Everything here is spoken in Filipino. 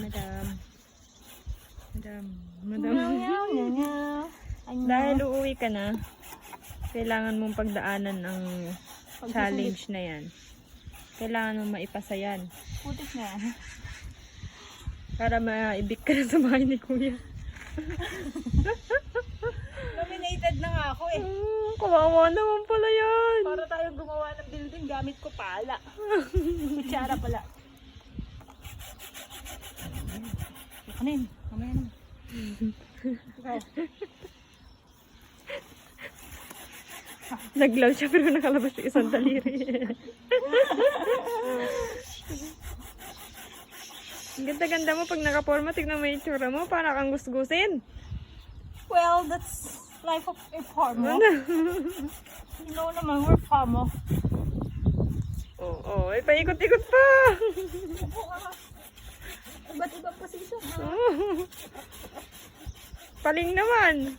madam. Madam. Dahil uuwi ka na, kailangan mong pagdaanan ang challenge na yan. Kailangan mong maipasa yan. Putik na yan. Para maibig ka na sa bahay ni Kuya. Nominated na nga ako eh. Kawawa naman pala yan. Para tayong gumawa ng building, gamit ko pala. Kutsara pala. Kanin, mamaya naman. Ikaw. Naglaw siya pero nakalabas yung isang daliri. Ang ganda-ganda mo pag nakaporma. Tignan mo yung tsura mo. Para kang gusgusin. Well, that's life of a farmer. You know naman, we're farmer. Oo, ay paikot-ikot pa. Iba't ibang position. Paling naman.